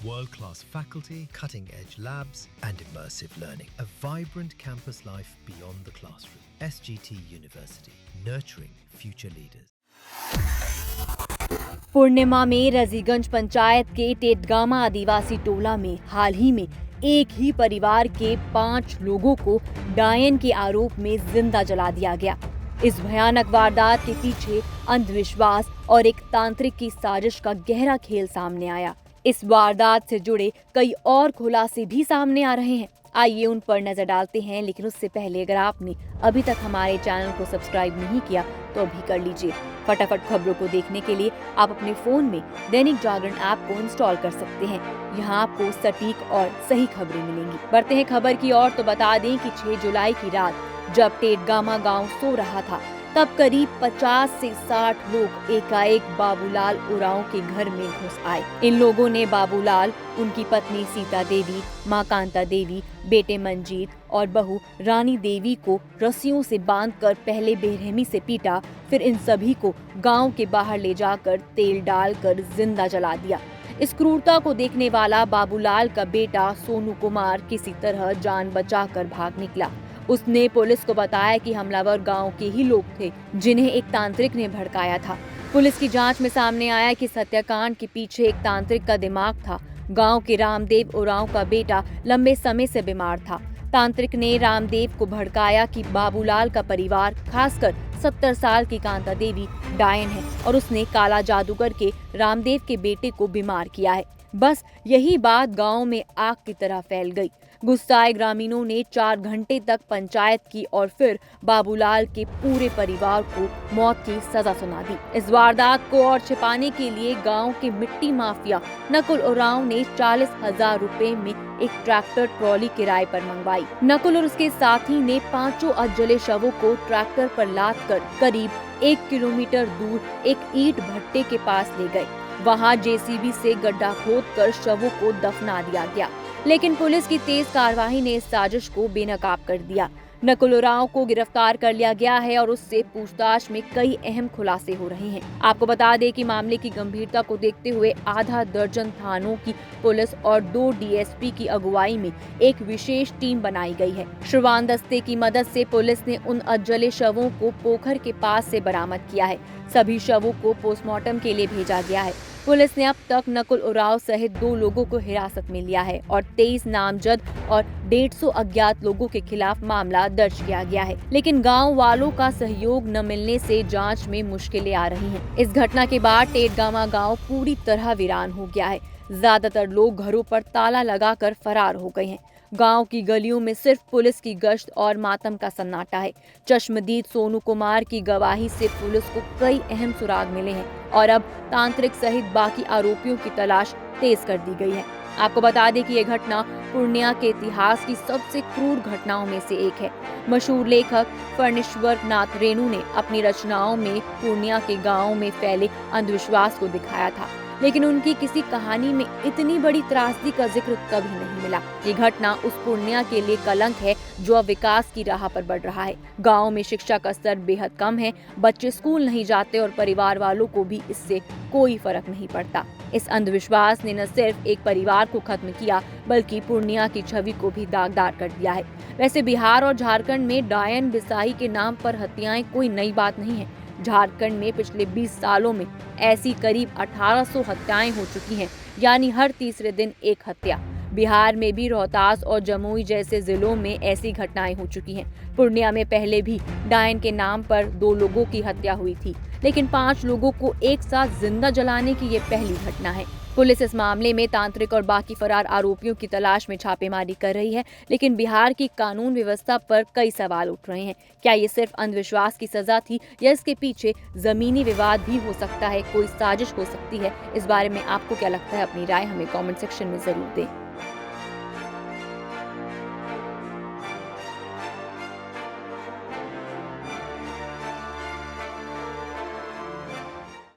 World-class faculty, cutting-edge labs, and immersive learning. A vibrant campus life beyond the classroom. SGT University, nurturing future leaders. पूर्णिमा में रजीगंज पंचायत के टेटगामा आदिवासी टोला में हाल ही में एक ही परिवार के 5 लोगों को डायन के आरोप में जिंदा जला दिया गया। इस भयानक वारदात के पीछे अंधविश्वास और एक तांत्रिक की साजिश का गहरा खेल सामने आया। इस वारदात से जुड़े कई और खुलासे भी सामने आ रहे हैं। आइए उन पर नजर डालते हैं, लेकिन उससे पहले अगर आपने अभी तक हमारे चैनल को सब्सक्राइब नहीं किया तो अभी कर लीजिए। फटाफट खबरों को देखने के लिए आप अपने फोन में दैनिक जागरण ऐप को इंस्टॉल कर सकते हैं। यहाँ आपको सटीक और सही खबरें मिलेंगी। बढ़ते हैं खबर की ओर तो बता दें कि 6 जुलाई की रात जब टेटगामा गांव सो रहा था, तब करीब 50 से 60 लोग एकाएक बाबूलाल उरांव के घर में घुस आए। इन लोगों ने बाबूलाल, उनकी पत्नी सीता देवी, मां कांता देवी, बेटे मंजीत और बहू रानी देवी को रस्सियों से बांधकर पहले बेरहमी से पीटा, फिर इन सभी को गांव के बाहर ले जाकर तेल डालकर जिंदा जला दिया। इस क्रूरता को देखने वाला बाबूलाल का बेटा सोनू कुमार किसी तरह जान बचाकर भाग निकला। उसने पुलिस को बताया कि हमलावर गांव के ही लोग थे, जिन्हें एक तांत्रिक ने भड़काया था। पुलिस की जांच में सामने आया कि हत्याकांड के पीछे एक तांत्रिक का दिमाग था। गांव के रामदेव उरांव का बेटा लंबे समय से बीमार था। तांत्रिक ने रामदेव को भड़काया कि बाबूलाल का परिवार, खासकर 70 साल की कांता देवी डायन है और उसने काला जादू करके रामदेव के बेटे को बीमार किया है। बस यही बात गांव में आग की तरह फैल गई। गुस्साए ग्रामीणों ने 4 घंटे तक पंचायत की और फिर बाबूलाल के पूरे परिवार को मौत की सजा सुना दी। इस वारदात को और छिपाने के लिए गांव के मिट्टी माफिया नकुल उरांव ने 40,000 रुपए में एक ट्रैक्टर ट्रॉली किराए पर मंगवाई। नकुल और उसके साथी ने 5 अधजले शवों को ट्रैक्टर पर लाद कर करीब 1 किलोमीटर दूर एक ईंट भट्टे के पास ले गए। वहां जेसीबी से गड्ढा खोदकर शवों को दफना दिया गया, लेकिन पुलिस की तेज कार्रवाई ने इस साजिश को बेनकाब कर दिया। नकुल उरांव को गिरफ्तार कर लिया गया है और उससे पूछताछ में कई अहम खुलासे हो रहे हैं। आपको बता दें कि मामले की गंभीरता को देखते हुए आधा दर्जन थानों की पुलिस और 2 डीएसपी की अगुवाई में एक विशेष टीम बनाई गई है। श्रवान दस्ते की मदद से पुलिस ने उन अधजले शवों को पोखर के पास से बरामद किया है। सभी शवों को पोस्टमार्टम के लिए भेजा गया है। पुलिस ने अब तक नकुल उरांव सहित 2 लोगों को हिरासत में लिया है और 23 नामजद और 150 अज्ञात लोगों के खिलाफ मामला दर्ज किया गया है। लेकिन गांव वालों का सहयोग न मिलने से जांच में मुश्किलें आ रही हैं। इस घटना के बाद टेटगामा गांव पूरी तरह वीरान हो गया है। ज्यादातर लोग घरों पर ताला लगाकर फरार हो गए हैं। गांव की गलियों में सिर्फ पुलिस की गश्त और मातम का सन्नाटा है। चश्मदीद सोनू कुमार की गवाही से पुलिस को कई अहम सुराग मिले हैं और अब तांत्रिक सहित बाकी आरोपियों की तलाश तेज कर दी गई है। आपको बता दें कि यह घटना पूर्णिया के इतिहास की सबसे क्रूर घटनाओं में से एक है। मशहूर लेखक फणीश्वर नाथ रेणु ने अपनी रचनाओं में पूर्णिया के गाँव में फैले अंधविश्वास को दिखाया था, लेकिन उनकी किसी कहानी में इतनी बड़ी त्रासदी का जिक्र कभी नहीं मिला। ये घटना उस पूर्णिया के लिए कलंक है जो अब विकास की राह पर बढ़ रहा है। गांव में शिक्षा का स्तर बेहद कम है, बच्चे स्कूल नहीं जाते और परिवार वालों को भी इससे कोई फर्क नहीं पड़ता। इस अंधविश्वास ने न सिर्फ एक परिवार को खत्म किया, बल्कि पूर्णिया की छवि को भी दागदार कर दिया है। वैसे बिहार और झारखंड में डायन बिसाही के नाम पर हत्याएं कोई नई बात नहीं है। झारखंड में पिछले 20 सालों में ऐसी करीब 1800 हत्याएं हो चुकी हैं, यानी हर तीसरे दिन एक हत्या। बिहार में भी रोहतास और जमुई जैसे जिलों में ऐसी घटनाएं हो चुकी हैं। पूर्णिया में पहले भी डायन के नाम पर 2 लोगों की हत्या हुई थी, लेकिन 5 लोगों को एक साथ जिंदा जलाने की ये पहली घटना है। पुलिस इस मामले में तांत्रिक और बाकी फरार आरोपियों की तलाश में छापेमारी कर रही है, लेकिन बिहार की कानून व्यवस्था पर कई सवाल उठ रहे हैं। क्या ये सिर्फ अंधविश्वास की सजा थी या इसके पीछे जमीनी विवाद भी हो सकता है, कोई साजिश हो सकती है? इस बारे में आपको क्या लगता है? अपनी राय हमें कमेंट सेक्शन में जरूर दें।